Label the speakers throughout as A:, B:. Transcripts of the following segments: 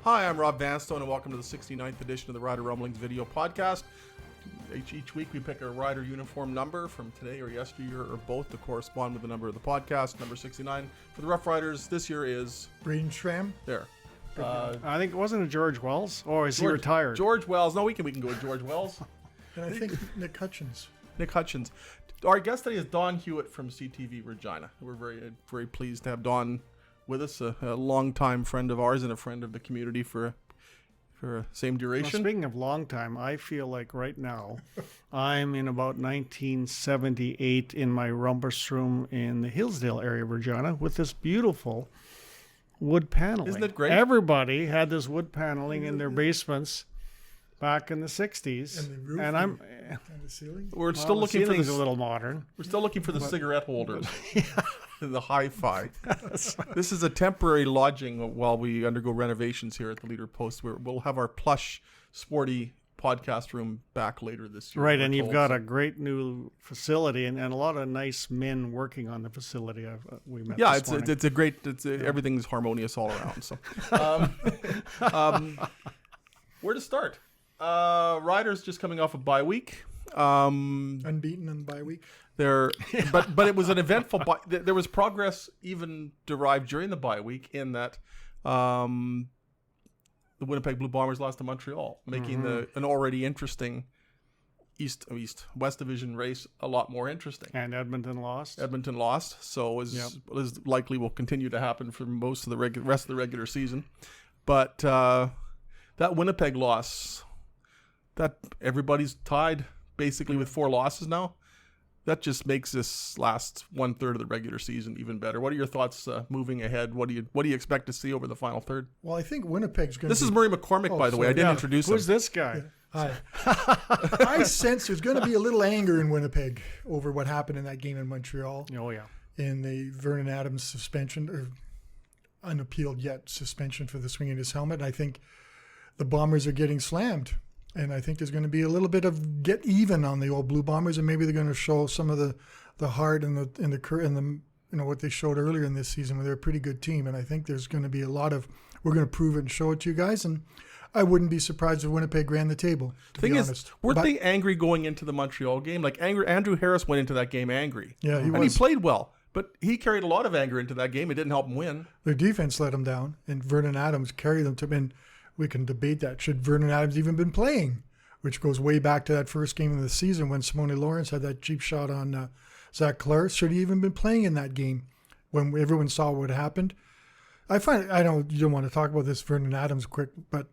A: Hi, I'm Rob Vanstone, and welcome to the 69th edition of the Rider Rumblings video podcast. Each week we pick a rider uniform number from today or yesteryear or both to correspond with the number of the podcast. Number 69 for the Rough Riders this year is...
B: Braden Schramm.
A: There.
C: I think, wasn't it George Wells? Or is he retired?
A: George Wells. No, we can go with George Wells.
B: And I think Nick Hutchins.
A: Nick Hutchins. Our guest today is Don Hewitt from CTV Regina. We're very pleased to have Don with us, a longtime friend of ours and a friend of the community for same duration.
C: Well, speaking of long time, I feel like right now I'm in about 1978 in my rumpus room in the Hillsdale area of Regina with this beautiful wood paneling.
A: Isn't it great?
C: Everybody had this wood paneling in their basements back in the 60s.
B: And the roof
C: and
B: the ceiling.
A: We're still looking for
C: a
A: this.
C: little modern.
A: We're still looking for the cigarette holders. The hi-fi. This is a temporary lodging while we undergo renovations here at the Leader Post. We'll have our plush, sporty podcast room back later this year.
C: Right, and you've got a great new facility and a lot of nice men working on the facility. We met.
A: Yeah,
C: this morning.
A: it's a great. Everything's harmonious all around. So, where to start? Riders just coming off a bye week.
B: Unbeaten in the bye week.
A: But it was an eventful bye. There was progress even derived during the bye week in that the Winnipeg Blue Bombers lost to Montreal, making an already interesting West Division race a lot more interesting.
C: And Edmonton lost.
A: So as likely will continue to happen for most of the rest of the regular season. But that Winnipeg loss, that everybody's tied basically with 4 losses now. That just makes this last 1/3 of the regular season even better. What are your thoughts moving ahead? What do you expect to see over the final third?
B: Well, I think Winnipeg's going to
A: This is Murray McCormick, by the way. I didn't introduce him.
C: Who's this guy?
B: Hi. I sense there's going to be a little anger in Winnipeg over what happened in that game in Montreal.
C: Oh, yeah.
B: In the Vernon Adams suspension, or unappealed yet suspension for the swinging his helmet. And I think the Bombers are getting slammed. And I think there's going to be a little bit of get even on the old Blue Bombers, and maybe they're going to show some of the heart and the what they showed earlier in this season, where they're a pretty good team. And I think there's going to be a lot of we're going to prove it and show it to you guys. And I wouldn't be surprised if Winnipeg ran the table. To be honest,
A: weren't they angry going into the Montreal game? Like Andrew Harris went into that game angry.
B: Yeah,
A: he played well, but he carried a lot of anger into that game. It didn't help him win.
B: Their defense let them down, and Vernon Adams carried them to. And we can debate that. Should Vernon Adams even been playing? Which goes way back to that first game of the season when Simone Lawrence had that cheap shot on Zach Clark. Should he even been playing in that game when everyone saw what happened? I know you don't want to talk about this Vernon Adams quick, but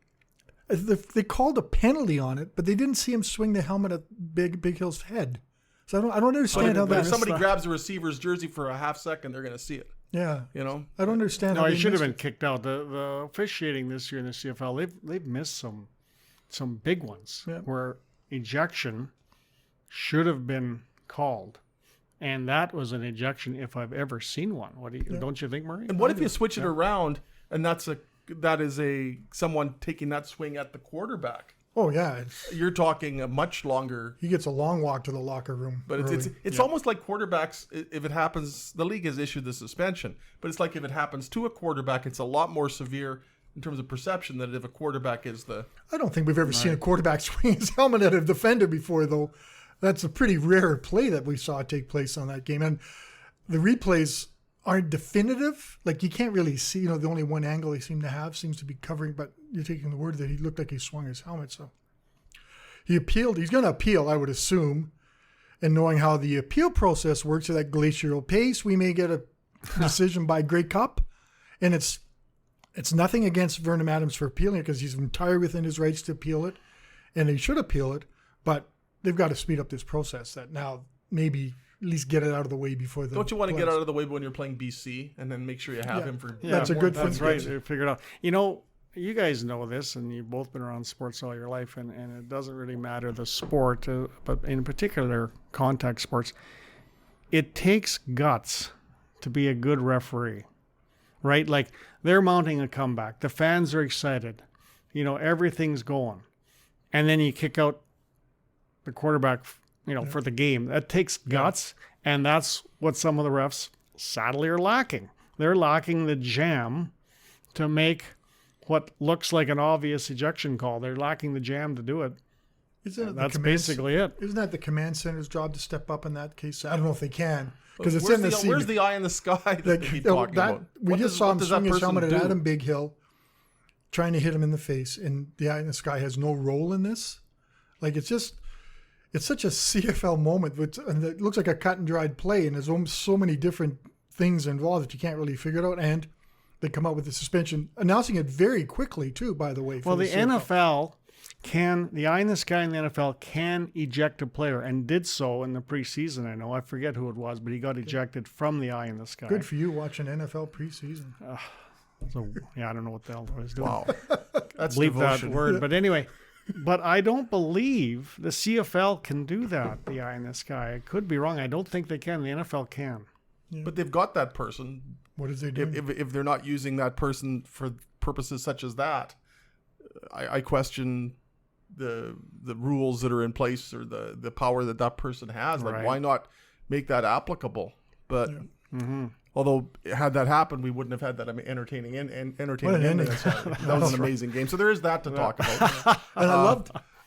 B: they called a penalty on it, but they didn't see him swing the helmet at Big Hill's head. So I don't understand how that.
A: If somebody grabs a receiver's jersey for a half second, they're going to see it.
B: Yeah,
A: I don't
B: understand.
C: No, he should have been kicked out. The officiating this year in the CFL, they've missed some big ones where ejection should have been called, and that was an ejection if I've ever seen one. Don't you think, Murray?
A: And what if you switch it around and that is someone taking that swing at the quarterback?
B: Oh yeah,
A: you're talking a much longer.
B: He gets a long walk to the locker room.
A: But it's almost like quarterbacks. If it happens, the league has issued the suspension. But it's like if it happens to a quarterback, it's a lot more severe in terms of perception than if a quarterback is the...
B: I don't think we've ever seen a quarterback swing his helmet at a defender before, though. That's a pretty rare play that we saw take place on that game. And the replays aren't definitive. Like, you can't really see, the only one angle they seem to have seems to be covering, but you're taking the word that he looked like he swung his helmet. So he appealed. He's going to appeal, I would assume. And knowing how the appeal process works at that glacial pace, we may get a decision by Grey Cup. And it's nothing against Vernon Adams for appealing it, because he's entirely within his rights to appeal it, and he should appeal it. But they've got to speed up this process. That now maybe at least get it out of the way before the.
A: Don't you want to get out of the way when you're playing BC, and then make sure you have him for?
B: Yeah, that's a good thing.
C: That's right. Figure it out. You guys know this, and you've both been around sports all your life, and it doesn't really matter the sport, but in particular contact sports, it takes guts to be a good referee. Right? Like, they're mounting a comeback. The fans are excited. Everything's going. And then you kick out the quarterback, for the game. That takes guts, and that's what some of the refs sadly are lacking. They're lacking the jam to make what looks like an obvious ejection call. They're lacking the jam to do it. That's basically it.
B: Isn't that the command center's job to step up in that case? I don't know if they can. Because it's
A: where's
B: in the scene.
A: Where's the eye in the sky that they keep talking about?
B: We just saw him swing his helmet at
A: do?
B: Adam Bighill, trying to hit him in the face, and the eye in the sky has no role in this. Like, it's such a CFL moment, and it looks like a cut and dried play, and there's so many different things involved that you can't really figure it out. And they come out with the suspension, announcing it very quickly too, by the way.
C: Well, the NFL the eye in the sky in the NFL can eject a player, and did so in the preseason. I know, I forget who it was, but he got ejected from the eye in the sky.
B: Good for you watching NFL preseason.
C: So yeah, I don't know what the hell I was doing.
A: Wow, that's
C: believe
A: devotion.
C: that word, but anyway. But I don't believe the CFL can do that. The eye in the sky. I could be wrong. I don't think they can. The NFL can.
A: Yeah. But they've got that person.
B: What is they doing?
A: If they're not using that person for purposes such as that, I question the rules that are in place, or the power that person has. Like,
C: Right.
A: why not make that applicable? But although had that happened, we wouldn't have had that entertaining ending. That was an amazing game. So there is that to talk about.
B: And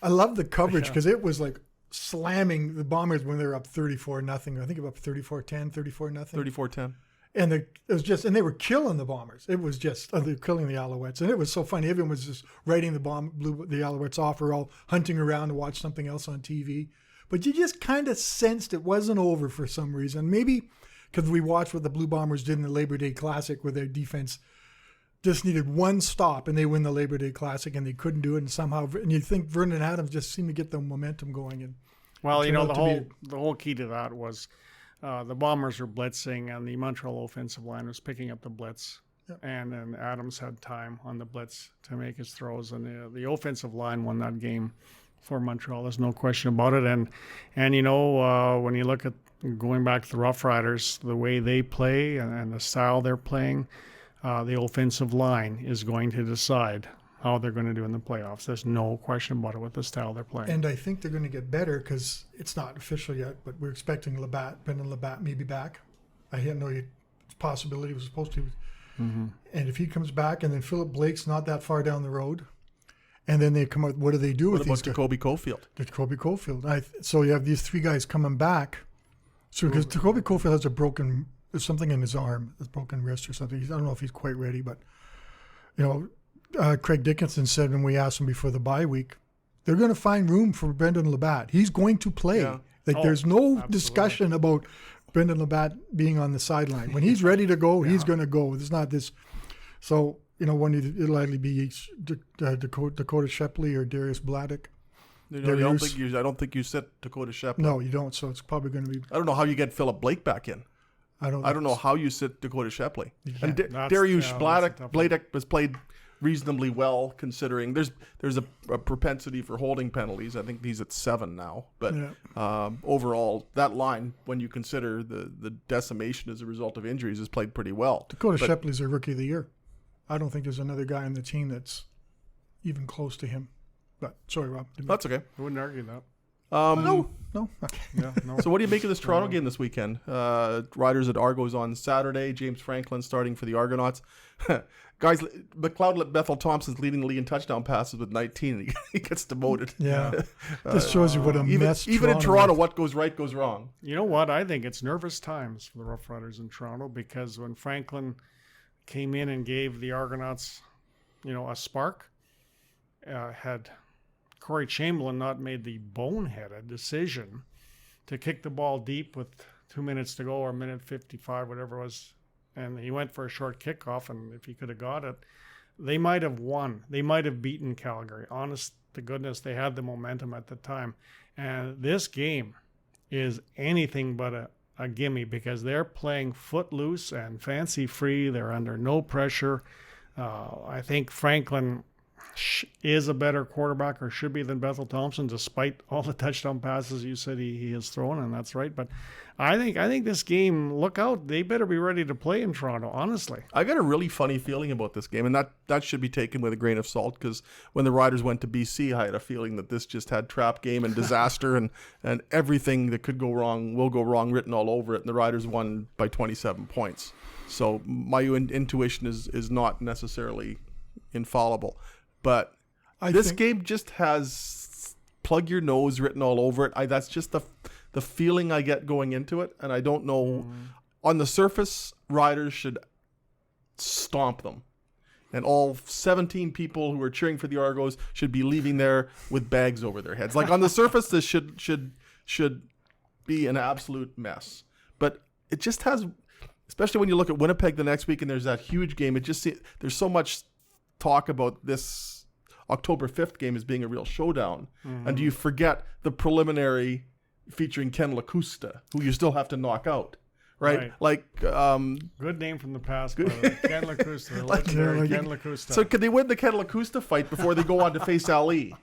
B: I loved the coverage, because it was like slamming the Bombers when they were up 34-0. I think up 34-10, 34-0.
A: 34-10.
B: And it was just, and they were killing the Bombers. It was just, they were killing the Alouettes. And it was so funny. Everyone was just writing the Alouettes off, or all hunting around to watch something else on TV. But you just kind of sensed it wasn't over for some reason. Maybe because we watched what the Blue Bombers did in the Labor Day Classic, where their defense just needed one stop and they win the Labor Day Classic, and they couldn't do it. And somehow, and you think Vernon Adams just seemed to get the momentum going. And
C: well, the whole key to that was the Bombers were blitzing, and the Montreal offensive line was picking up the blitz. Yep. And then Adams had time on the blitz to make his throws, and the offensive line won that game for Montreal. There's no question about it. And when you look at going back to the Rough Riders, the way they play and the style they're playing, the offensive line is going to decide how they're going to do in the playoffs. There's no question about it with the style they're playing.
B: And I think they're going to get better, because it's not official yet, but we're expecting Brendan Labatt may be back. I didn't know it's a possibility. He was supposed to. Mm-hmm. And if he comes back, and then Philip Blake's not that far down the road, and then they come out, what do they do with these guys?
A: What about Jacoby Cofield?
B: Jacoby Cofield. So you have these three guys coming back. So because Jacoby Cofield has there's something in his arm, a broken wrist or something. I don't know if he's quite ready, but Craig Dickinson said when we asked him before the bye week, they're going to find room for Brendan Labatt. He's going to play. Yeah. There's no discussion about Brendan Labatt being on the sideline. When he's ready to go, he's going to go. There's not this. So, it'll either be Dakota Shepley or Darius Bladdock.
A: I don't think you sit Dakota Shepley.
B: No, you don't. So it's probably going to be.
A: I don't know how you get Philip Blake back in. I don't know how you sit Dakota Shepley. And Darius Bladdock has played reasonably well, considering there's a propensity for holding penalties. I think he's at 7 now. But overall, that line, when you consider the decimation as a result of injuries, has played pretty well.
B: Dakota Shepley's a rookie of the year. I don't think there's another guy on the team that's even close to him. But sorry, Rob.
A: That's okay.
C: I wouldn't argue that.
B: No. Okay.
C: Yeah, no.
A: So what do you make of this Toronto game this weekend? Riders at Argos on Saturday. James Franklin starting for the Argonauts. Guys, McLeod Bethel Thompson's leading the league in touchdown passes with 19, and he gets demoted.
B: Yeah. This shows you what a mess
A: even in Toronto, what goes right goes wrong.
C: You know what? I think it's nervous times for the Rough Riders in Toronto, because when Franklin came in and gave the Argonauts, a spark, had Corey Chamberlain not made the boneheaded decision to kick the ball deep with 2 minutes to go, or a minute 55, whatever it was, and he went for a short kickoff, and if he could have got it, they might have won. They might have beaten Calgary. Honest to goodness, they had the momentum at the time. And this game is anything but a gimme, because they're playing footloose and fancy free. They're under no pressure. I think Franklin is a better quarterback, or should be, than Bethel Thompson, despite all the touchdown passes you said he has thrown, and that's right. But I think this game, look out, they better be ready to play in Toronto, honestly.
A: I got a really funny feeling about this game, and that should be taken with a grain of salt, because when the Riders went to BC, I had a feeling that this just had trap game and disaster and everything that could go wrong will go wrong written all over it, and the Riders won by 27 points. So my intuition is not necessarily infallible. But this game just has plug your nose written all over it. That's just the feeling I get going into it. And I don't know. On the surface, Riders should stomp them. And all 17 people who are cheering for the Argos should be leaving there with bags over their heads. Like on the surface, this should be an absolute mess. But it just has, especially when you look at Winnipeg the next week and there's that huge game, there's so much talk about this October 5th game as being a real showdown. And do you forget the preliminary featuring Ken LaCusta, who you still have to knock out? Right? Like,
C: good name from the past, by the way. Ken LaCusta, the legendary Ken LaCusta.
A: So could they win the Ken LaCusta fight before they go on to face Ali?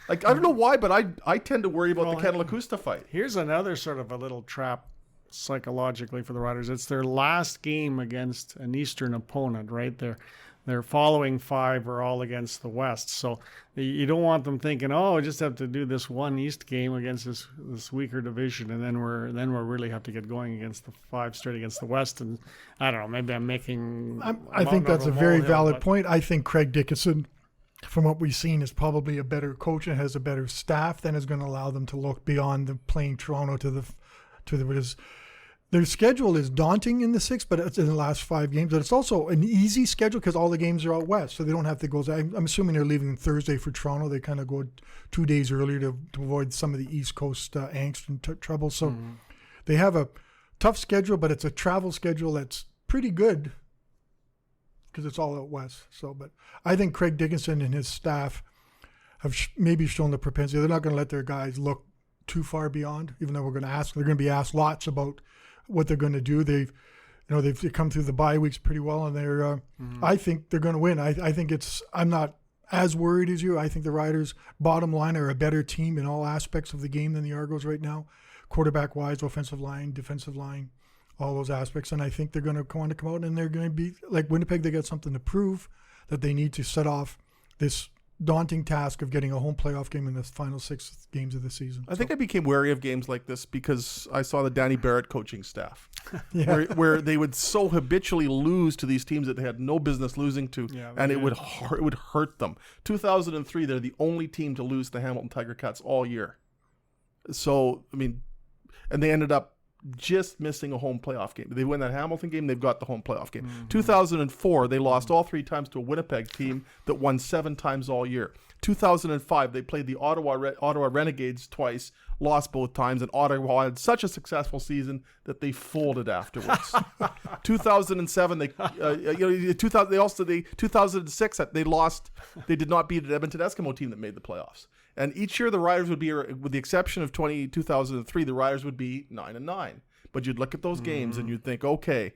A: Like, I don't know why, but I tend to worry about the Ken LaCusta fight.
C: Here's another sort of a little trap psychologically for the Riders. It's their last game against an Eastern opponent, right? Their following 5 are all against the West. So you don't want them thinking, oh, I just have to do this one East game against this weaker division, and then we're really have to get going against the 5 straight against the West. And I don't know, maybe I'm making.
B: I think that's a very valid point. I think Craig Dickinson, from what we've seen, is probably a better coach and has a better staff than is going to allow them to look beyond the playing Toronto to the. Their schedule is daunting in the 6th, but it's in the last 5 games. But it's also an easy schedule because all the games are out west, so they don't have to go. I'm assuming they're leaving Thursday for Toronto. They kind of go 2 days earlier to avoid some of the East Coast angst and trouble. So they have a tough schedule, but it's a travel schedule that's pretty good because it's all out west. So, but I think Craig Dickinson and his staff have maybe shown the propensity. They're not going to let their guys look too far beyond, even though they're going to be asked lots about what they're going to do. They've come through the bye weeks pretty well, and they're. I think they're going to win. I think I'm not as worried as you. I think the Riders, bottom line, are a better team in all aspects of the game than the Argos right now, quarterback wise, offensive line, defensive line, all those aspects. And I think they're going to come out and they're going to be like Winnipeg. They got something to prove that they need to set off this daunting task of getting a home playoff game in the final 6 games of the season.
A: I think I became wary of games like this because I saw the Danny Barrett coaching staff, where they would so habitually lose to these teams that they had no business losing to, and it would hurt them. 2003, they're the only team to lose the Hamilton Tiger Cats all year. So, I mean, and they ended up just missing a home playoff game. They win that Hamilton game, they've got the home playoff game. 2004, they lost all 3 times to a Winnipeg team that won 7 times all year. 2005, they played the Ottawa Renegades twice, lost both times, and Ottawa had such a successful season that they folded afterwards. 2007, 2006, they lost. They did not beat an Edmonton Eskimo team that made the playoffs. And each year the Riders would be, with the exception of 2003, the Riders would be 9-9. But you'd look at those games and you'd think, okay,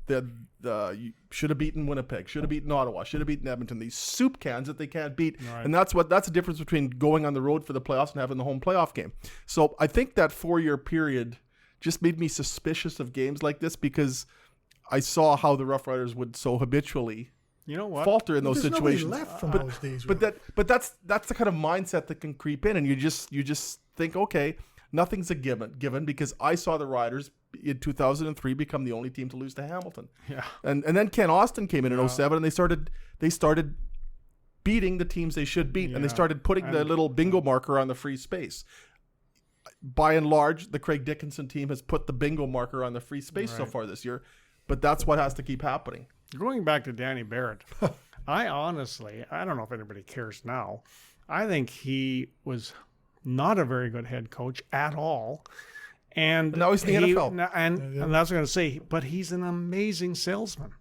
A: you should have beaten Winnipeg, should have beaten Ottawa, should have beaten Edmonton. These soup cans that they can't beat. Right. And that's the difference between going on the road for the playoffs and having the home playoff game. So I think that 4-year period just made me suspicious of games like this because I saw how the Rough Riders would so habitually falter in those situations.
B: Left from those days,
A: but that's the kind of mindset that can creep in, and you just think, okay, nothing's a given because I saw the Riders in 2003 become the only team to lose to Hamilton.
C: Yeah.
A: And then Ken Austin came in 2007 and they started beating the teams they should beat, and they started putting the little bingo marker on the free space. By and large, the Craig Dickinson team has put the bingo marker on the free space so far this year, but that's what has to keep happening.
C: Going back to Danny Barrett, I don't know if anybody cares now. I think he was not a very good head coach at all. And
A: now he's in the NFL.
C: And that's what I'm going to say. But he's an amazing salesman.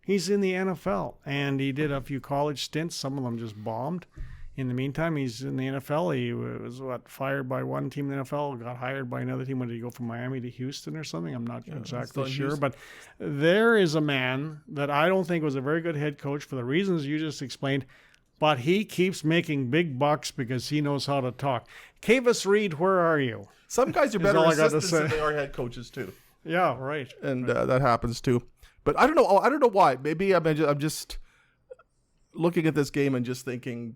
C: He's in the NFL. And he did a few college stints. Some of them just bombed. In the meantime, he's in the NFL. He was, fired by one team in the NFL, got hired by another team. When did he go from Miami to Houston or something? I'm not exactly sure. But there is a man that I don't think was a very good head coach for the reasons you just explained, but he keeps making big bucks because he knows how to talk. Cavis Reed, where are you?
A: Some guys are better assistants than they are head coaches too.
C: Yeah, right.
A: And that happens too. But I don't know. I don't know why. Maybe I'm just looking at this game and just thinking,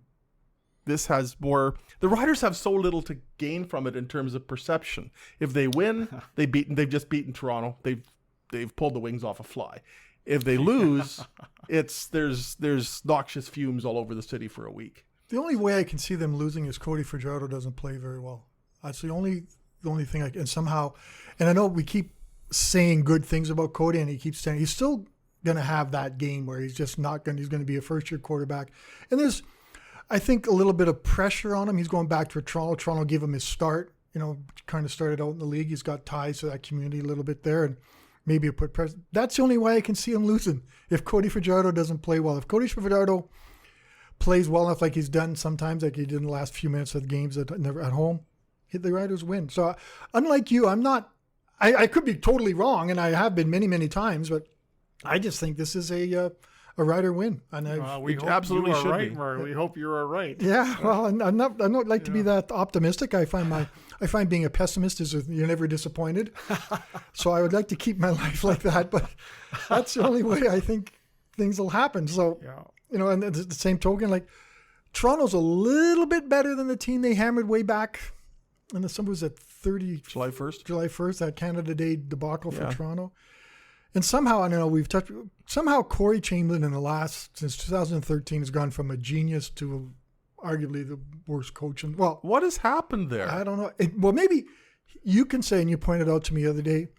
A: this has more. The Riders have so little to gain from it in terms of perception. If they win, they've just beaten Toronto. They've pulled the wings off a fly. If they lose, there's noxious fumes all over the city for a week.
B: The only way I can see them losing is Cody Fajardo doesn't play very well. That's the only thing I can somehow. And I know we keep saying good things about Cody, and he keeps saying he's still going to have that game where he's just not going. He's going to be a first-year quarterback, and there's, I think, a little bit of pressure on him. He's going back to Toronto. Toronto gave him his start. Kind of started out in the league. He's got ties to that community a little bit there, and maybe put pressure. That's the only way I can see him losing if Cody Fajardo doesn't play well. If Cody Fajardo plays well enough, like he's done sometimes, like he did in the last few minutes of the games at home, the Riders win. So, unlike you, I'm not. I could be totally wrong, and I have been many, many times, but I just think this is a Rider win, and
C: we hope
A: absolutely
C: you are
A: should
C: right,
A: be.
C: Mark. We hope you are right.
B: Yeah, well, I don't like to be that optimistic. I find being a pessimist is you're never disappointed. So I would like to keep my life like that, but that's the only way I think things will happen. So and at the same token, like Toronto's a little bit better than the team they hammered way back. And the summer was at
A: July 1st.
B: July 1st, that Canada Day debacle for Toronto. And somehow, I don't know, somehow Corey Chamberlain since 2013 has gone from a genius to arguably the worst coach. Well,
A: what has happened there?
B: I don't know. Well, maybe you can say, and you pointed out to me the other day,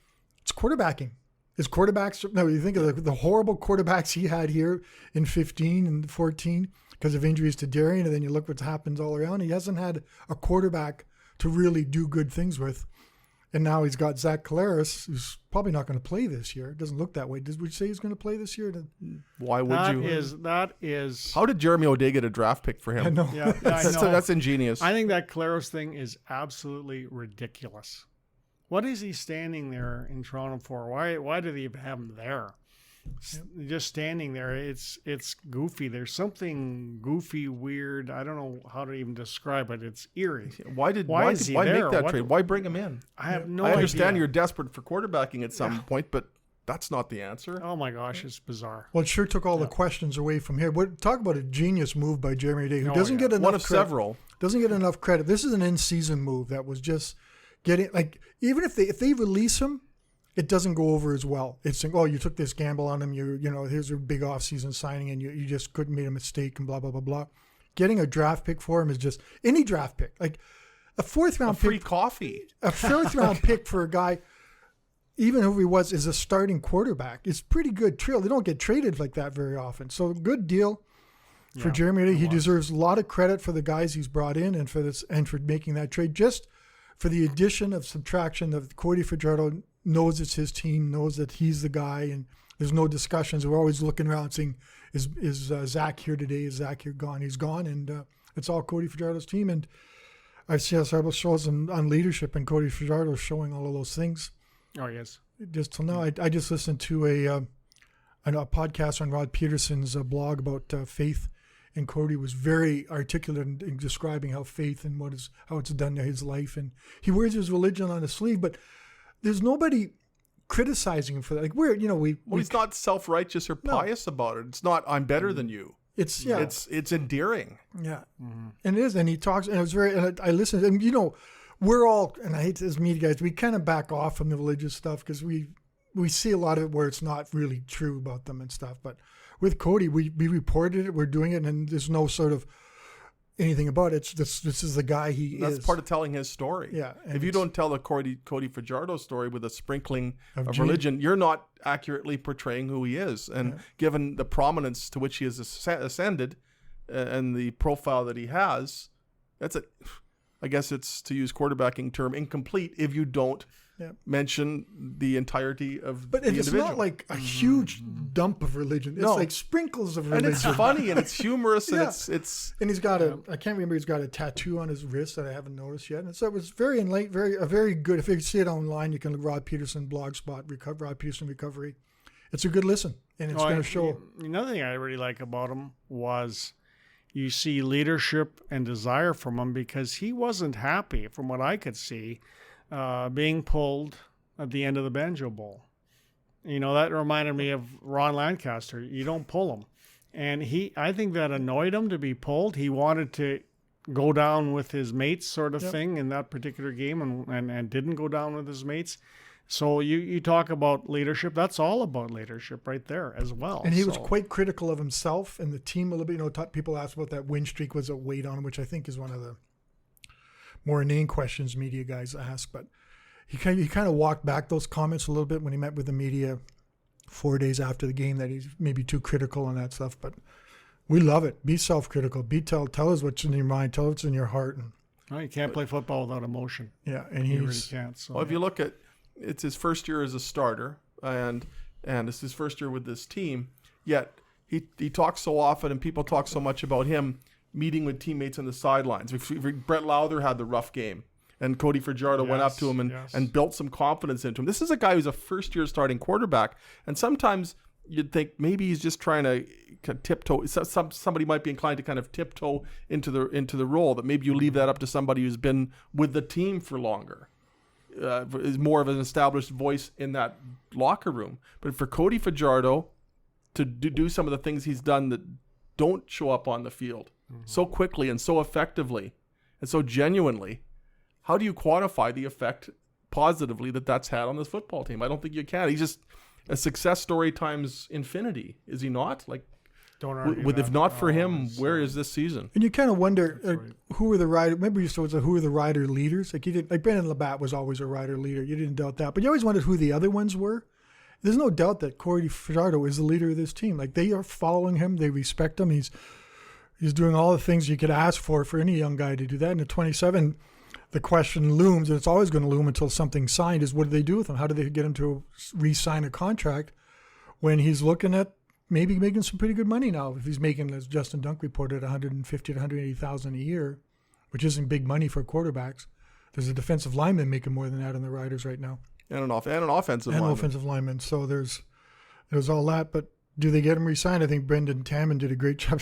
B: it's quarterbacking. His quarterbacks, no, you think of the horrible quarterbacks he had here in 15 and 14 because of injuries to Darian, and then you look what's happened all around. He hasn't had a quarterback to really do good things with. And now he's got Zach Collaros, who's probably not going to play this year. It doesn't look that way. Would you say he's going to play this year?
A: Why would you?
C: That is.
A: How did Jeremy O'Day get a draft pick for him?
B: I know.
C: Yeah, I know.
A: That's ingenious.
C: I think that Collaros thing is absolutely ridiculous. What is he standing there in Toronto for? Why do they even have him there? Just standing there, it's goofy. There's something goofy, weird. I don't know how to even describe it. It's eerie.
A: Why
C: is he
A: make
C: there?
A: that trade? Why bring him in?
C: I have no
A: I
C: idea.
A: understand you're desperate for quarterbacking at some point, but that's not the answer.
C: Oh my gosh, it's bizarre.
B: Well, it sure took all the questions away from here. Talk about a genius move by Jeremy Day, who doesn't get enough
A: One of
B: credit.
A: several.
B: Doesn't get enough credit. This is an in-season move that was just getting, like, even if they release him, it doesn't go over as well. It's like, oh, you took this gamble on him. Here's a big off-season signing, and you just couldn't make a mistake and blah, blah, blah, blah. Getting a draft pick for him is just any draft pick. Like a fourth-round pick.
A: Free coffee.
B: A fourth-round pick for a guy, even who he was, is a starting quarterback. It's pretty good trail. They don't get traded like that very often. So good deal for Jeremy Day. He deserves a lot of credit for the guys he's brought in and for this and for making that trade. Just for the addition of subtraction of Cody Fajardo. Knows it's his team, knows that he's the guy, and there's no discussions. We're always looking around saying, is Zach here today? Is Zach here gone? He's gone, and it's all Cody Fajardo's team. And I've seen several shows on leadership, and Cody Fajardo showing all of those things.
C: Oh, yes.
B: Just till now, I just listened to a podcast on Rod Peterson's blog about faith, and Cody was very articulate in describing how faith and how it's done to his life. And he wears his religion on his sleeve, but there's nobody criticizing him for that. Like
A: He's not self-righteous or pious about it. It's not I'm better than you.
B: It's
A: endearing.
B: Yeah, and it is. And he talks, and it was very. And I listened, and we're all, and I hate this media guys. We kind of back off from the religious stuff because we see a lot of it where it's not really true about them and stuff. But with Cody, we reported it. We're doing it, and there's no sort of anything about it. This is the guy he is.
A: That's part of telling his story.
B: Yeah.
A: If you don't tell the Cody Fajardo story with a sprinkling of religion, you're not accurately portraying who he is. And given the prominence to which he has ascended and the profile that he has, I guess it's, to use quarterbacking term, incomplete if you don't mention the entirety of the individual.
B: But it's not like a huge dump of religion. It's like sprinkles of religion.
A: And it's funny and it's humorous and it's
B: and he's got I can't remember, he's got a tattoo on his wrist that I haven't noticed yet. And so it was very very good. If you see it online, you can look Rod Peterson blogspot, Rod Peterson Recovery. It's a good listen, and it's going to show.
C: Another thing I really like about him was you see leadership and desire from him, because he wasn't happy, from what I could see, being pulled at the end of the Banjo Bowl. That reminded me of Ron Lancaster. You don't pull him. And I think that annoyed him to be pulled. He wanted to go down with his mates sort of thing in that particular game and didn't go down with his mates. So you talk about leadership. That's all about leadership right there as well.
B: And he was quite critical of himself and the team a little bit. You know, people asked about that win streak was a weight on him, which I think is one of the more inane questions media guys ask. But he kind of walked back those comments a little bit when he met with the media 4 days after the game, that he's maybe too critical on that stuff. But we love it. Be self-critical. Tell us what's in your mind. Tell us what's in your heart. And
C: well, you can't play football without emotion.
B: Yeah, and
C: you really can't. So.
A: Well, if you look at, it's his first year as a starter, and it's his first year with this team. Yet he talks so often, and people talk so much about him meeting with teammates on the sidelines. Brett Lowther had the rough game, and Cody Fajardo went up to him and built some confidence into him. This is a guy who's a first-year starting quarterback, and sometimes you'd think maybe he's just trying to tiptoe. Somebody might be inclined to kind of tiptoe into the role. That maybe you leave that up to somebody who's been with the team for longer. Is more of an established voice in that locker room. But for Cody Fajardo to do some of the things he's done that don't show up on the field so quickly and so effectively and so genuinely, how do you quantify the effect positively that's had on this football team? I don't think you can. He's just a success story times infinity, is he not? Like, if not for him, where is this season?
B: And you kind of wonder who are the rider. Remember, you used to say who are the rider leaders? Like Brendan Labatt was always a rider leader. You didn't doubt that, but you always wondered who the other ones were. There's no doubt that Cody Fajardo is the leader of this team. Like, they are following him, they respect him. He's doing all the things you could ask for any young guy to do that. And at 27, the question looms, and it's always going to loom until something's signed, is what do they do with him? How do they get him to re-sign a contract when he's looking at maybe making some pretty good money now? If he's making, as Justin Dunk reported, $150,000 to $180,000 a year, which isn't big money for quarterbacks. There's a defensive lineman making more than that in the Riders right now,
A: and an offensive
B: lineman. So there's all that. But do they get him re-signed? I think Brendan Tammon did a great job.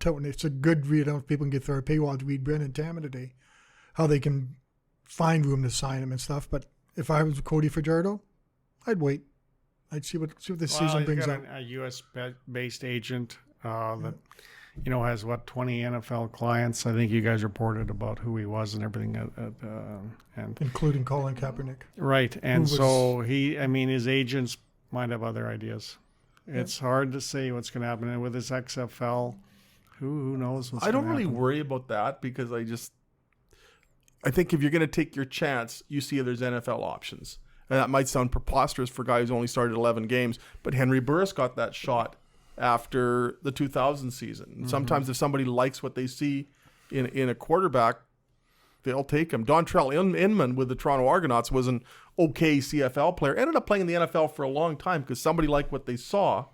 B: It's a good read. I don't know if people can get through our paywall to read Brendan Tammon today, how they can find room to sign him and stuff. But if I was Cody Fajardo, I'd wait. I'd see what this season brings up.
C: A U.S.-based agent that has 20 NFL clients. I think you guys reported about who he was and everything, and
B: including Colin Kaepernick.
C: Right, and so his agents might have other ideas. It's hard to say what's going to happen, and with this XFL, who knows what's going to happen.
A: I don't really worry about that because I think if you're going to take your chance, you see there's NFL options. And that might sound preposterous for a guy who's only started 11 games, but Henry Burris got that shot after the 2000 season. And sometimes if somebody likes what they see in a quarterback, they'll take him. Dontrell Inman with the Toronto Argonauts was an okay CFL player. Ended up playing in the NFL for a long time because somebody liked what they saw,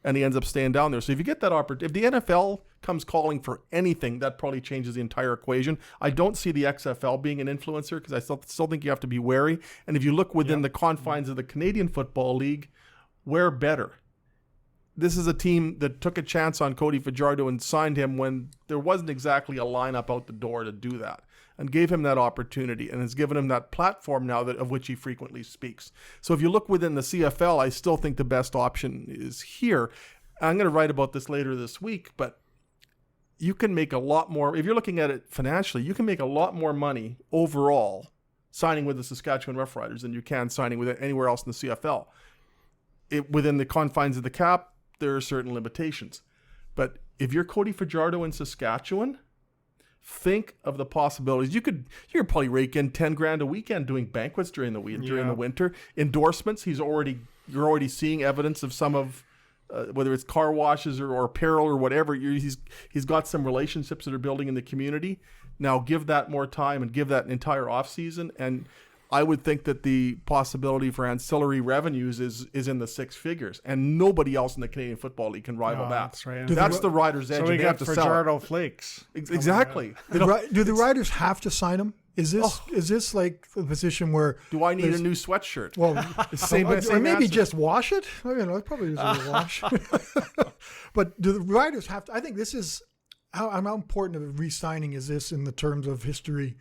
A: and he ends up staying down there. So if you get that opportunity, if the NFL comes calling for anything, that probably changes the entire equation. I don't see the XFL being an influencer because I still think you have to be wary. And if you look within the confines of the Canadian Football League, where better? This is a team that took a chance on Cody Fajardo and signed him when there wasn't exactly a lineup out the door to do that, and gave him that opportunity and has given him that platform now of which he frequently speaks. So if you look within the CFL, I still think the best option is here. I'm going to write about this later this week, but you can make a lot more. If you're looking at it financially, you can make a lot more money overall signing with the Saskatchewan-Roughriders than you can signing with anywhere else in the CFL. Within the confines of the cap, there are certain limitations. But if you're Cody Fajardo in Saskatchewan, think of the possibilities. You could probably rake in $10,000 a weekend doing banquets during the winter. Endorsements. You're already seeing evidence of some of whether it's car washes or apparel or whatever. He's got some relationships that are building in the community. Now give that more time and give that an entire off season, and I would think that the possibility for ancillary revenues is in the six figures, and nobody else in the Canadian Football League can rival that.
C: That's right.
A: That's the Riders' edge.
C: So we got
A: to
C: Fajardo flakes.
A: Exactly.
B: Do the Riders have to sign him? Is this like the position where
A: do I need a new sweatshirt?
B: Well,
A: same
B: maybe
A: answer.
B: just wash it. It probably deserves a wash. But do the Riders have to? I think this is how important of re-signing is this in the terms of history?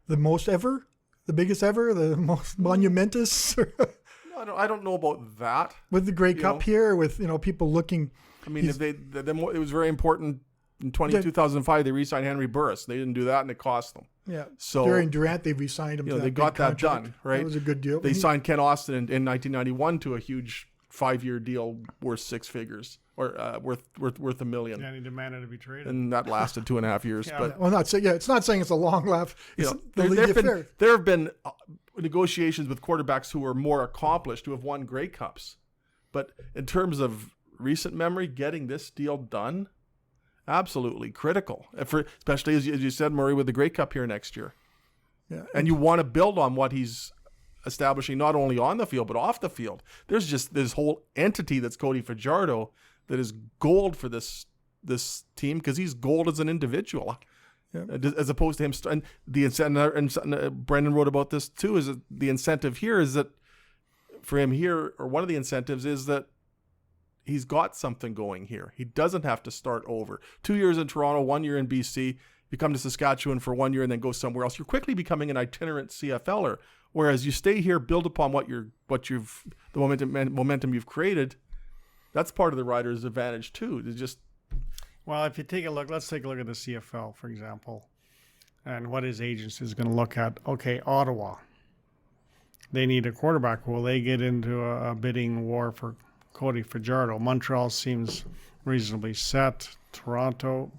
B: The most ever. The biggest ever, the most monumentous.
A: No, I don't know about that.
B: With the Grey Cup here, with people looking.
A: I mean, it was very important in 2005 they re-signed Henry Burris. They didn't do that, and it cost them.
B: Yeah.
A: So
B: during Durant, they re-signed him.
A: you
B: to
A: know,
B: that
A: they
B: big
A: got that
B: contract.
A: done, right?
B: That was a good deal.
A: They signed Ken Austin in 1991 to a huge 5-year deal worth 6 figures, or worth $1 million.
C: Yeah, and he demanded to be traded.
A: And that lasted 2.5 years.
C: Yeah.
A: But
B: Well, it's not saying it's a long laugh. It's
A: there have been negotiations with quarterbacks who are more accomplished, who have won Grey Cups. But in terms of recent memory, getting this deal done, absolutely critical. Especially as you said, Murray, with the Grey Cup here next year.
B: Yeah.
A: And you want to build on what he's establishing not only on the field but off the field. There's just this whole entity that's Cody Fajardo that is gold for this team, because he's gold as an individual, as opposed to him. And the incentive, and Brendan wrote about this too, is that the incentive here is that for him here, or one of the incentives is that he's got something going here. He doesn't have to start over. 2 years in Toronto, 1 year in BC. You come to Saskatchewan for 1 year and then go somewhere else. You're quickly becoming an itinerant CFLer. Whereas you stay here, build upon the momentum you've created. That's part of the Riders' advantage too. To just
C: Well, if you take a look, let's take a look at the CFL, for example, and what his agency is going to look at. Okay, Ottawa. They need a quarterback. Will they get into a bidding war for Cody Fajardo? Montreal seems reasonably set. Toronto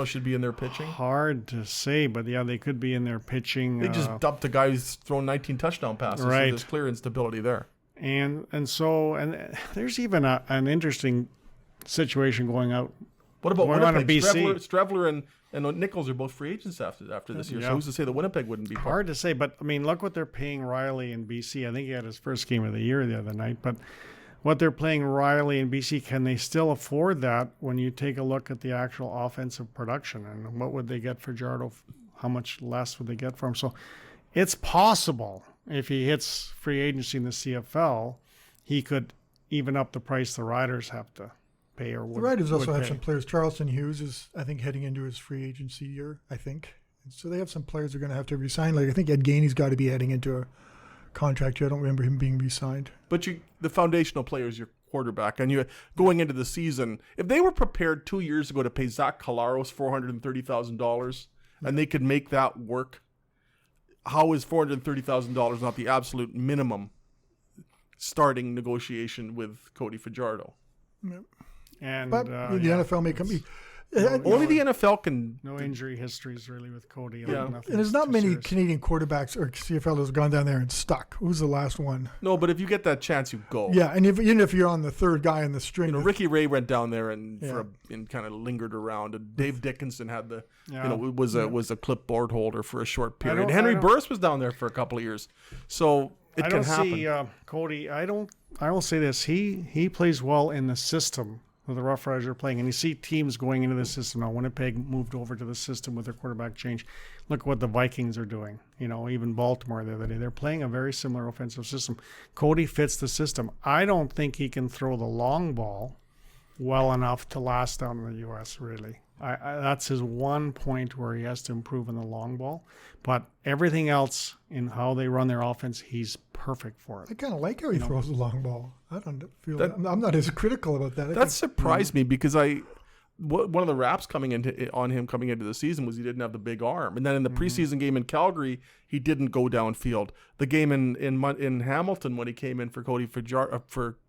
A: should be in their pitching.
C: Hard to say, but yeah, they could be in their pitching.
A: They just dumped a guy who's thrown 19 touchdown passes.
C: Right.
A: So there's clear instability there.
C: And there's even an interesting situation going out.
A: What about
C: Going on in
A: Winnipeg?
C: BC?
A: Strevler and Nichols are both free agents after this year.
C: Yeah.
A: So who's to say that Winnipeg wouldn't be part?
C: Hard to say, but I mean, look what they're paying Riley in BC. I think he had his first game of the year the other night, but what they're paying Riley in BC, can they still afford that when you take a look at the actual offensive production? And what would they get for Jardo? How much less would they get for him? So it's possible if he hits free agency in the CFL, he could even up the price the Riders have to pay. Or
B: the Riders also have
C: pay.
B: some players. Charleston Hughes is, I think, heading into his free agency year, I think. So they have some players they're going to have to resign. Like I think Ed Gainey's got to be heading into a contract here. I don't remember him being re-signed.
A: But the foundational player is your quarterback, and you going into the season, if they were prepared 2 years ago to pay Zach Collaros $430,000, and they could make that work, how is $430,000 not the absolute minimum starting negotiation with Cody Fajardo?
B: Yep.
C: And
B: But the NFL may come.
A: Only the NFL can.
C: No injury histories really with Cody.
A: Yeah.
C: Nothing
B: And there's not
C: too
B: many
C: serious.
B: Canadian quarterbacks or CFL that have gone down there and stuck. Who's the last one?
A: No, but if you get that chance, you go.
B: Yeah, and even if you're on the third guy in the string,
A: You know, Ricky Ray went down there and
B: Yeah.
A: and kind of lingered around. And Dave Dickinson had
C: Yeah.
A: was a clipboard holder for a short
C: I
A: period.
C: don't-
A: Henry
C: I don't-
A: Burris was down there for a couple of years, so it
C: I
A: can
C: don't
A: happen.
C: see Cody. I will say this: he plays well in the system that the Rough Riders are playing, and you see teams going into the system now. Winnipeg moved over to the system with their quarterback change. Look what the Vikings are doing. You know, even Baltimore the other day, they're playing a very similar offensive system. Cody fits the system. I don't think he can throw the long ball well enough to last down in the U.S. Really. That's his one point where he has to improve in the long ball. But everything else in how they run their offense, he's perfect for
B: I
C: it.
B: kind of like how he throws the long ball. I don't feel I'm not as critical about that.
A: That surprised me because one of the raps on him coming into the season was he didn't have the big arm, and then in the preseason game in Calgary he didn't go downfield. The game in Hamilton when he came in for Cody for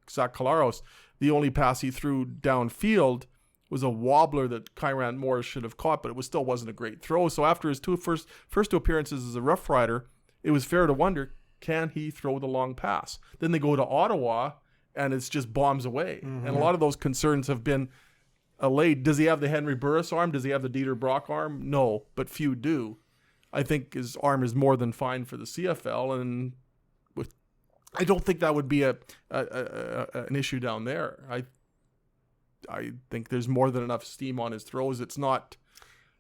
A: Zach Collaros, the only pass he threw downfield was a wobbler that Kyran Morris should have caught, but it still wasn't a great throw. So after his first two appearances as a Rough Rider, it was fair to wonder, can he throw the long pass? Then they go to Ottawa, and it's just bombs away. And a lot of those concerns have been allayed. Does he have the Henry Burris arm? Does he have the Dieter Brock arm? No, but few do. I think his arm is more than fine for the CFL, and I don't think that would be an issue down there. I think there's more than enough steam on his throws. It's not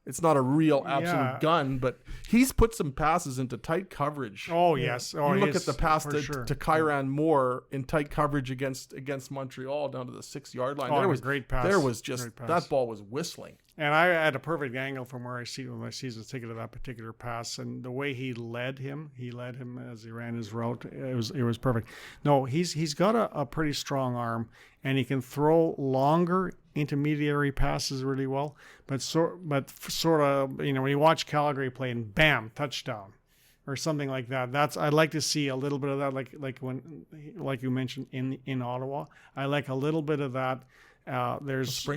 A: a real absolute gun, but he's put some passes into tight coverage.
C: Oh yes. Oh,
A: you look at the pass
C: for
A: to
C: sure.
A: Kyran Moore in tight coverage against Montreal down to the 6-yard line.
C: Oh,
A: There was
C: a great pass.
A: There was just
C: Great pass.
A: that ball was whistling.
C: And I had a perfect angle from where I see when my season ticket of that particular pass, and the way he led him as he ran his route. It was perfect. No, he's got a pretty strong arm, and he can throw longer intermediary passes really well, but sort of, when you watch Calgary play and bam, touchdown or something like that. I'd like to see a little bit of that, like you mentioned in Ottawa. I like a little bit of that. There's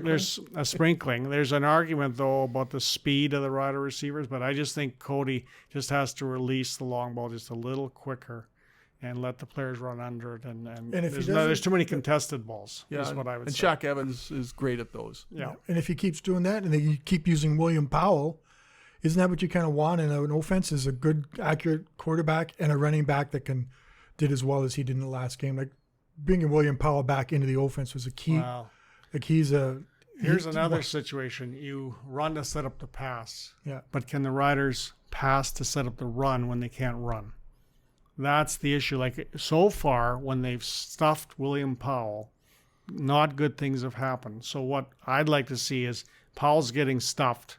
C: a sprinkling. There's an argument though about the speed of the rider receivers, but I just think Cody just has to release the long ball just a little quicker and let the players run under it. And there's too many contested balls.
A: Yeah,
C: is what I would say.
A: And Shaq Evans is great at those.
C: Yeah.
B: And if he keeps doing that, and they keep using William Powell, isn't that what you kind of want in an offense? Is a good, accurate quarterback and a running back that did as well as he did in the last game. Like bringing William Powell back into the offense was a key.
C: Wow.
B: Like
C: here's another situation. You run to set up the pass.
B: Yeah.
C: But can the riders pass to set up the run when they can't run? That's the issue. Like so far, when they've stuffed William Powell, not good things have happened. So what I'd like to see is Powell's getting stuffed.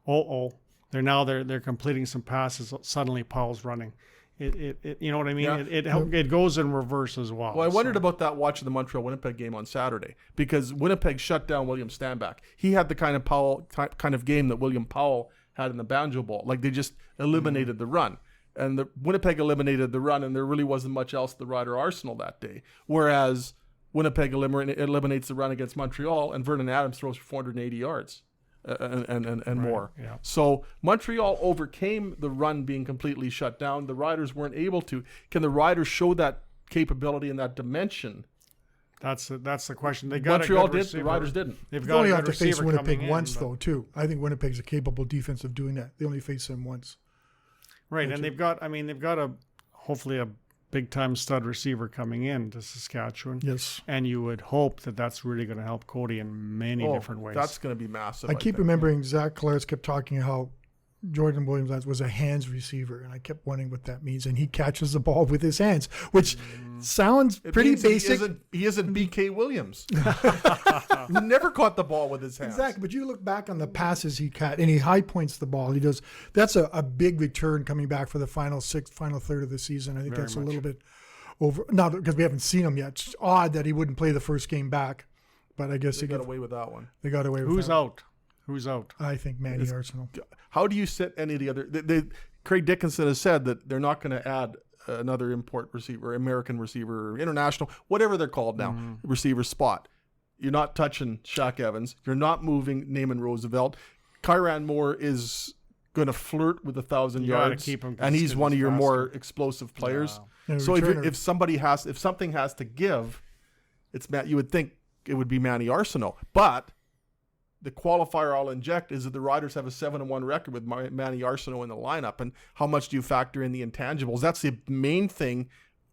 C: They're completing some passes. Suddenly Powell's running. It you know what I mean?
A: Yeah.
C: It goes in reverse as well.
A: Well, I wondered about that watching the Montreal-Winnipeg game on Saturday because Winnipeg shut down William Stanback. He had the kind of game that William Powell had in the Banjo Bowl. Like they just eliminated the run. And the Winnipeg eliminated the run, and there really wasn't much else the Rider arsenal that day. Whereas Winnipeg eliminates the run against Montreal, and Vernon Adams throws for 480 yards and more.
C: Yeah.
A: So Montreal overcame the run being completely shut down. The Riders weren't able to. Can the Riders show that capability and that dimension?
C: That's the question. They got
A: Montreal
C: a good
A: did.
C: receiver.
A: The Riders didn't.
C: They've
B: They
C: got
B: only
C: a
B: have
C: good
B: to face
C: receiver
B: Winnipeg
C: coming
B: once,
C: in,
B: though, too. I think Winnipeg's a capable defense of doing that. They only face them once.
C: Right, and they've got hopefully a big-time stud receiver coming in to Saskatchewan.
B: Yes.
C: And you would hope that that's really going to help Cody in many different ways.
A: That's going to be massive.
B: I keep remembering Zach Collaros kept talking how Jordan Williams was a hands receiver, and I kept wondering what that means. And he catches the ball with his hands, which sounds pretty basic.
A: He isn't BK Williams. He never caught the ball with his hands.
B: Exactly, but you look back on the passes he caught, and he high points the ball. He does. That's a big return coming back for the final third of the season. I think that's a little bit over. Not because we haven't seen him yet. It's odd that he wouldn't play the first game back, but I guess
A: they got away with that one.
B: They got away with
C: Who's
B: that.
C: out? Who's out?
B: I think Manny Arsenal.
A: How do you sit any of the other? Craig Dickinson has said that they're not going to add another import receiver, American receiver, international, whatever they're called now, receiver spot. You're not touching Shaq Evans. You're not moving Naaman Roosevelt. Kyran Moore is going to flirt with 1,000 yards,
C: keep him
A: and he's one of your
C: faster.
A: more explosive players.
B: Yeah.
A: So if something has to give, it's Matt. You would think it would be Manny Arsenault, but the qualifier I'll inject is that the Riders have a 7-1 record with Manny Arsenault in the lineup, and how much do you factor in the intangibles? That's the main thing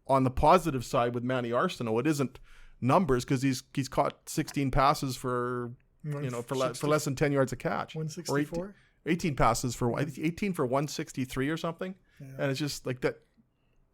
A: on the positive side with Manny Arsenault. It isn't numbers because he's caught 16 passes for less than 10 yards a catch.
B: 164.
A: 18 passes for 18 for 163 or something, and it's just like that.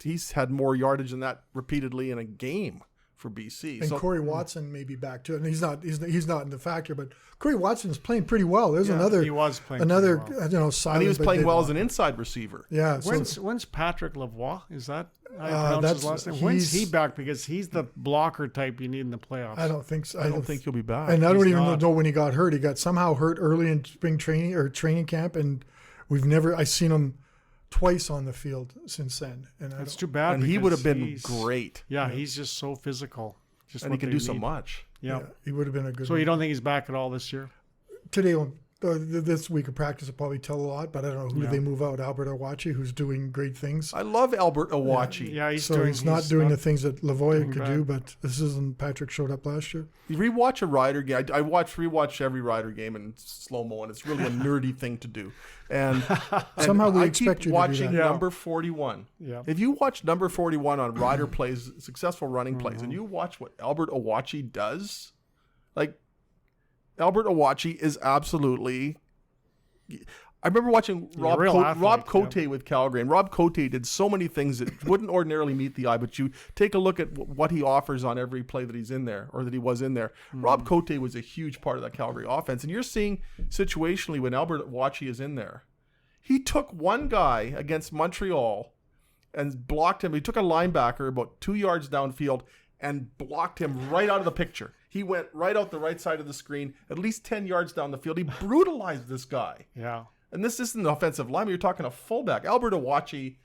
A: He's had more yardage than that repeatedly in a game for BC.
B: And Corey Watson may be back too. And he's not in the factor, but Corey Watson is playing pretty well. There's
C: he was playing well.
B: Silent,
A: and he was playing well as an inside receiver.
B: Yeah.
C: When's Patrick Lavoie? Is that how you pronounce his last name? When's he back? Because he's the blocker type you need in the playoffs.
B: I don't think so.
A: I don't think he'll be back.
B: And I don't even know when he got hurt. He got somehow hurt early in spring training or training camp, and I've seen him twice on the field since then. And
C: that's too bad.
A: And he would have been great.
C: Yeah, he's just so physical.
A: And he can do so much.
C: Yeah,
B: he would have been a good.
C: So you don't think he's back at all this year?
B: Today, this week of practice will probably tell a lot, but I don't know who they move out. Albert Awachi, who's doing great things.
A: I love Albert Awachi.
C: Yeah,
B: he's not doing the things that Lavoie could do, but this isn't. Patrick showed up last year.
A: You rewatch a Rider game. I rewatch every Rider game in slow mo, and it's really a nerdy thing to do. And
B: somehow we
A: I
B: expect
A: keep
B: you to
A: watching
B: do that.
A: number 41.
C: Yeah.
A: If you watch number 41 on Rider plays, successful running plays, and you watch what Albert Awachi does, like Albert Awachi is absolutely. I remember watching Rob Cote with Calgary, and Rob Cote did so many things that wouldn't ordinarily meet the eye, but you take a look at what he offers on every play that he's in there, or that he was in there. Rob Cote was a huge part of that Calgary offense, and you're seeing situationally when Albert Awachi is in there, he took one guy against Montreal and blocked him. He took a linebacker about 2 yards downfield and blocked him right out of the picture. He went right out the right side of the screen, at least 10 yards down the field. He brutalized this guy.
C: Yeah.
A: And this isn't an offensive lineman. You're talking a fullback. Albert Awachi.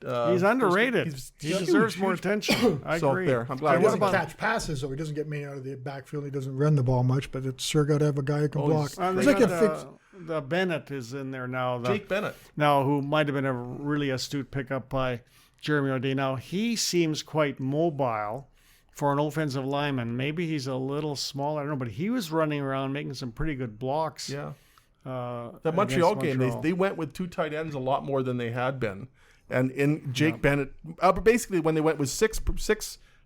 C: He's underrated. He deserves more attention. I
A: So
C: agree.
A: there, I'm glad.
B: He
A: What
B: doesn't
A: about
B: catch passes, though. He doesn't get many out of the backfield. He doesn't run the ball much, but it's sure got to have a guy who can block.
C: And
B: It's
C: they
B: like a
C: got,
B: fix.
C: the Bennett is in there now.
A: Jake Bennett?
C: Now, who might have been a really astute pickup by Jeremy O'Day. Now, he seems quite mobile for an offensive lineman. Maybe he's a little small. I don't know, but he was running around making some pretty good blocks.
A: Yeah. The
C: against
A: Montreal game,
C: Montreal.
A: they went with 2 tight ends a lot more than they had been. And in Jake Bennett, basically when they went with six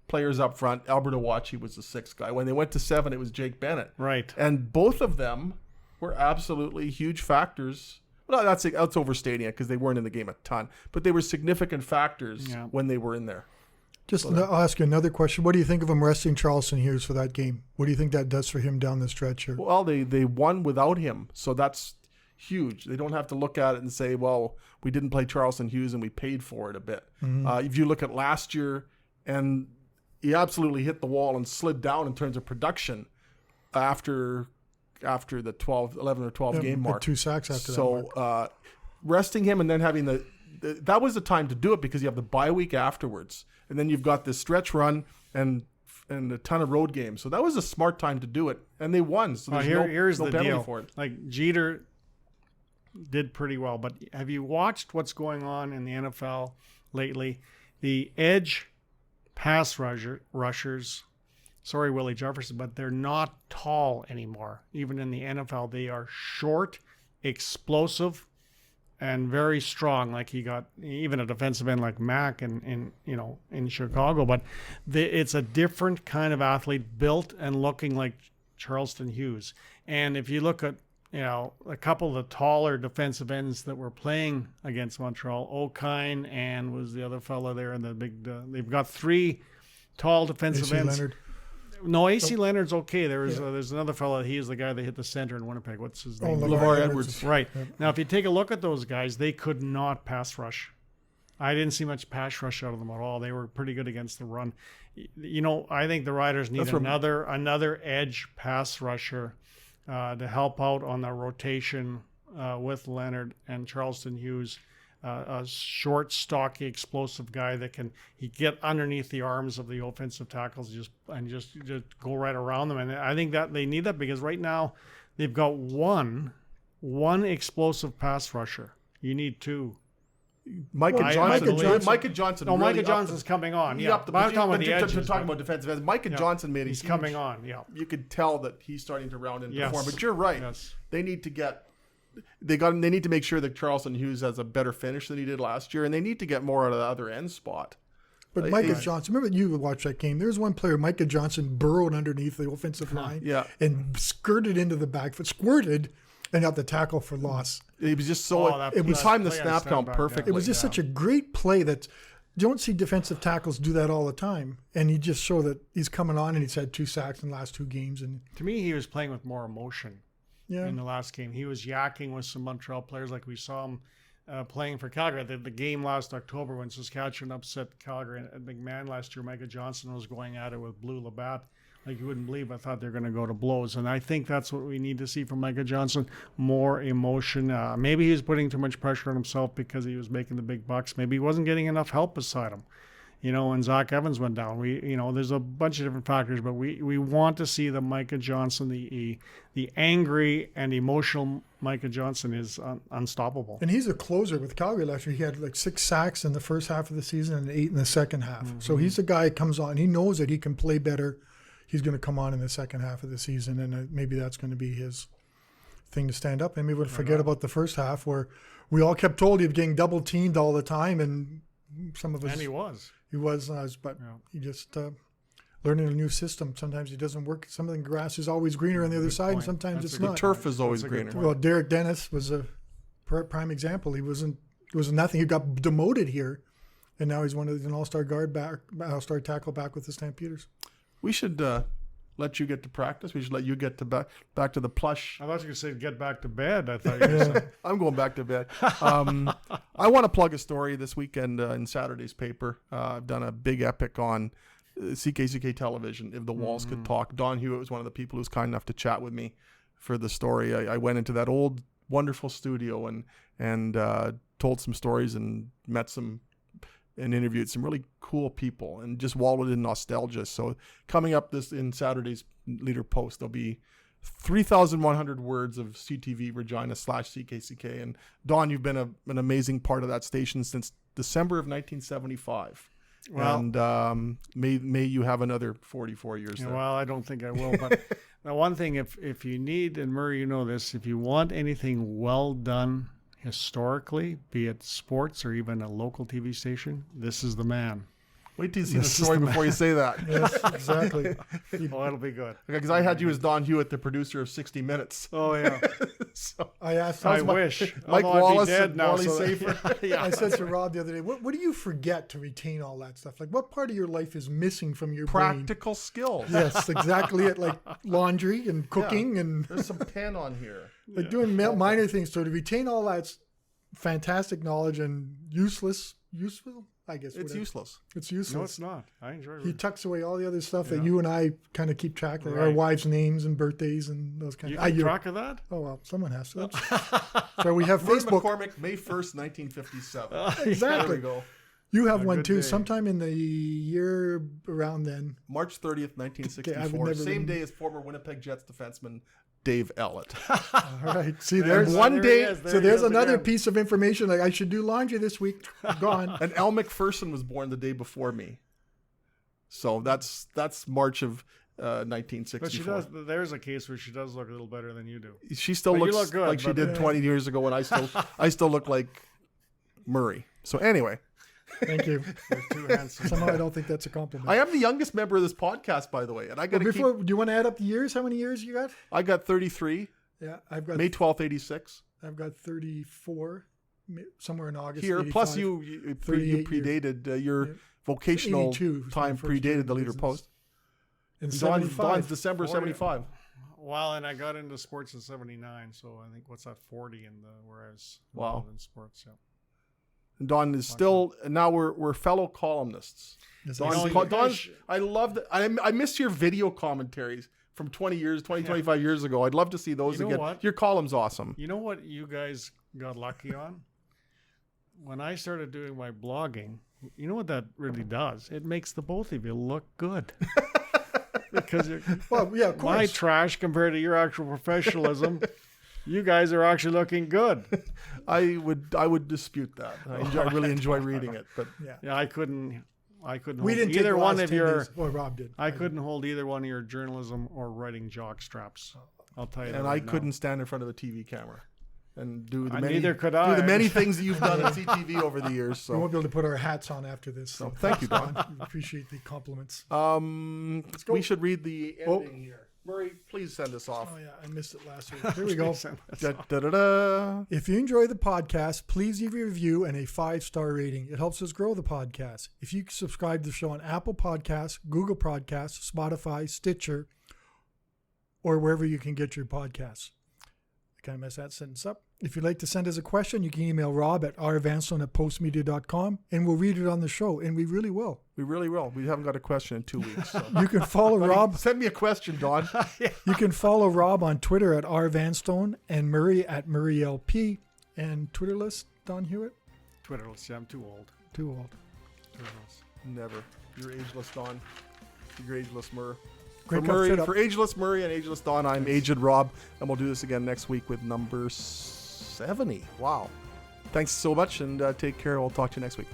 A: players up front, Albert Awachi was the 6th guy. When they went to 7, it was Jake Bennett.
C: Right.
A: And both of them were absolutely huge factors. Well, that's overstating it because they weren't in the game a ton, but they were significant factors when they were in there.
B: I'll ask you another question. What do you think of him resting Charleston Hughes for that game? What do you think that does for him down the stretch here?
A: Well, they won without him, so that's huge. They don't have to look at it and say, well, we didn't play Charleston Hughes and we paid for it a bit. If you look at last year, and he absolutely hit the wall and slid down in terms of production after the 11 or 12 game mark.
B: 2 sacks after that.
A: So resting him and then having that was the time to do it because you have the bye week afterwards, and then you've got this stretch run and a ton of road games. So that was a smart time to do it, and they won. So there's
C: here's
A: no
C: the
A: penalty
C: deal.
A: for it.
C: Like Jeter did pretty well, but have you watched what's going on in the NFL lately? The edge pass rushers, sorry, Willie Jefferson, but they're not tall anymore. Even in the NFL, they are short, explosive, and very strong. Like he got even a defensive end like Mack in Chicago, but it's a different kind of athlete, built and looking like Charleston Hughes. And if you look at a couple of the taller defensive ends that were playing against Montreal, O'Kine and was the other fella there in the big. They've got 3 tall defensive ends.
B: Leonard.
C: No, AC Leonard's okay. There's another fella. He is the guy that hit the center in Winnipeg. What's his name?
A: LeVar Edwards.
C: Right. Now, if you take a look at those guys, they could not pass rush. I didn't see much pass rush out of them at all. They were pretty good against the run. I think the Riders need another edge pass rusher to help out on the rotation with Leonard and Charleston Hughes. A short, stocky, explosive guy that can get underneath the arms of the offensive tackles and just go right around them. And I think that they need that because right now they've got one explosive pass rusher. You need 2.
A: Micah Johnson.
C: No,
A: really
C: Micah Johnson's coming on. Yeah,
A: but
C: I'm talking about the edges.
A: You're talking about defensive ends. Micah Johnson made
C: He's coming on. Yeah,
A: you could tell that he's starting to round into form. But you're right.
C: Yes.
A: They need to get. They need to make sure that Charleston Hughes has a better finish than he did last year, and they need to get more out of the other end spot.
B: But Micah Johnson, remember you watched that game. There was one player, Micah Johnson, burrowed underneath the offensive line and skirted into the back foot, squirted, and got the tackle for loss.
A: He was just so it was timed the snap count perfectly.
B: It was just such a great play that you don't see defensive tackles do that all the time. And he just showed that he's coming on, and he's had 2 sacks in the last 2 games. And
C: to me, he was playing with more emotion. In the last game, he was yakking with some Montreal players, like we saw him playing for Calgary. The game last October when Saskatchewan upset Calgary at McMahon last year, Micah Johnson was going at it with Blue Labatt like you wouldn't believe. I thought they were going to go to blows, and I think that's what we need to see from Micah Johnson: more emotion. Maybe he was putting too much pressure on himself because he was making the big bucks. Maybe he wasn't getting enough help beside him. When Zach Evans went down, there's a bunch of different factors, but we want to see the Micah Johnson, the angry and emotional Micah Johnson is unstoppable.
B: And he's a closer with Calgary last year. He had like 6 sacks in the first half of the season and 8 in the second half. Mm-hmm. So he's a guy that comes on. He knows that he can play better. He's going to come on in the second half of the season, and maybe that's going to be his thing to stand up. And maybe we'll forget about the first half where we all kept told he was getting double teamed all the time, and some of us.
C: And he was.
B: He was, but he just learning a new system. Sometimes it doesn't work. Some of the grass is always greener on the other side, and sometimes it's not.
A: The turf is always greener.
B: Well, Derek Dennis was a prime example. He was nothing. He got demoted here, and now he's an all-star all-star tackle back with the Stampeders.
A: We should let you get to practice. We should let you get to back to the plush.
C: I thought you were going to say get back to bed. I thought you were saying.
A: I'm going back to bed. I want to plug a story this weekend in Saturday's paper. I've done a big epic on CKCK television, If the Walls Could Talk. Don Hewitt was one of the people who was kind enough to chat with me for the story. I went into that old, wonderful studio and told some stories and met some and interviewed some really cool people and just wallowed in nostalgia. So coming up in Saturday's Leader Post, there'll be 3,100 words of CTV Regina / CKCK. And Don, you've been an amazing part of that station since December of 1975. Well, and may you have another 44 years there.
C: Well, I don't think I will. But the one thing, if you need, and Murray, you know this, if you want anything well done historically, be it sports or even a local TV station, this is the man.
A: Wait till you see the story before you say that.
B: Yes, exactly.
C: Oh, it'll be good.
A: Because I had you as Don Hewitt, the producer of 60 Minutes.
C: Oh, yeah.
A: So,
B: I asked
C: I wish.
A: Mike
C: Although
A: Wallace
C: I'd be dead
A: and
C: now,
A: Wally
C: so
A: Safer.
B: I said to Rob the other day, what do you forget to retain all that stuff? Like, what part of your life is missing from your brain?
A: Practical skills.
B: Yes, exactly. It like laundry and cooking and
A: There's some pen on here.
B: like doing minor things. So to retain all that's fantastic knowledge and useful, I guess.
A: It's
B: whatever.
A: useless.
B: It's useless.
C: No, it's not. I enjoy
B: He
C: it.
B: tucks away all the other stuff that you and I kind of keep track of, our
C: Right.
B: wives' names and birthdays and those kind
C: You
B: of.
C: keep track of that?
B: Oh well, someone has to. So we have
A: Murray
B: Facebook.
A: McCormick, May 1st, 1957. There
B: Exactly.
A: we go.
B: You have one
C: good
B: too.
C: day.
B: Sometime in the year around then.
A: March 30th, 1964.
B: Okay, I've never
A: Same
B: been-
A: day as former Winnipeg Jets defenseman Dave Ellett.
B: All right. See,
C: There's
B: there's
A: one
C: there
A: day-
C: he is. There
B: so
C: he
B: there's
C: is
B: another
C: again.
B: piece of information. Like I should do laundry this week. Gone.
A: And Al McPherson was born the day before me. So that's March of
C: But
A: 1964.
C: she does. There's a case where she does look a little better than you do.
A: She still
C: But you
A: looks
C: look good,
A: like she
C: but-
A: did 20 years ago, and I still look like Murray. So anyway,
B: Thank you.
C: You're too handsome.
B: Somehow I don't think that's a compliment.
A: I am the youngest member of this podcast, by the way, and I got
B: Well,
A: to
B: before, do you want to add up the years? How many years you got?
A: I got 33,
B: Yeah, I've got
A: May 12th, 86.
B: I've got 34, somewhere in August.
A: Here,
B: 85.
A: plus you
B: 38
A: predated your
B: Yeah.
A: vocational
B: 82 was my
A: time
B: first year
A: predated
B: in
A: the Leader
B: business.
A: Post.
B: in
A: Don's
B: 75.
A: December
C: 40.
A: 75.
C: Well, and I got into sports in '79, so I think what's that 40 in the where I was
A: Wow.
C: involved in sports. Yeah.
A: And Don is still, and now we're fellow columnists.
B: Yes,
A: Don's,
C: know, you
A: Don's,
C: guys-
A: I love that. I miss your video commentaries from 25 years ago. I'd love to see those
C: You know
A: again.
C: what?
A: Your column's awesome.
C: You know what you guys got lucky on? When I started doing my blogging, you know what that really does? It makes the both of you look good. Because you're
B: Well, yeah, of
C: my
B: course.
C: trash compared to your actual professionalism, you guys are actually looking good.
A: I would dispute that. I really enjoy reading it, but
C: Yeah, I couldn't
B: We
C: hold
B: didn't take
C: either
B: the
C: one
B: last
C: of
B: 10
C: your.
B: days. Well, Rob did.
C: I couldn't hold either one of your journalism or writing jock straps. I'll tell you. that
A: and I
C: right now.
A: couldn't stand in front of a TV camera and do the
C: Neither could
A: do
C: I.
A: the many things that you've done at CTV over the years.
B: We won't
A: So,
B: be able to put our hats on after this. So
A: thank you, Don.
B: we appreciate the compliments.
A: We should read the ending here. Murray, please send us off.
B: Oh yeah, I missed it last week. Here we go.
A: Da, da, da, da.
B: If you enjoy the podcast, please leave a review and a 5-star rating. It helps us grow the podcast. If you subscribe to the show on Apple Podcasts, Google Podcasts, Spotify, Stitcher, or wherever you can get your podcasts. I kind of messed that sentence up. If you'd like to send us a question, you can email Rob at rvanstone@postmedia.com, and we'll read it on the show, and we really will.
A: We really will. We haven't got a question in 2 weeks. So.
B: You can follow Rob.
A: Send me a question, Don.
B: You can follow Rob on Twitter at rvanstone and Murray at MurrayLP. And Twitterless, Don Hewitt?
C: Twitterless. Yeah, I'm too old.
B: Too old.
C: Twitterless.
A: Never. You're ageless, Don. You're ageless, Murr.
B: Great
A: For
B: cut
A: Murray,
B: fit up.
A: for ageless Murray and ageless Don, I'm aged Rob, and we'll do this again next week with number 70. Wow. Thanks so much, and take care. We'll talk to you next week.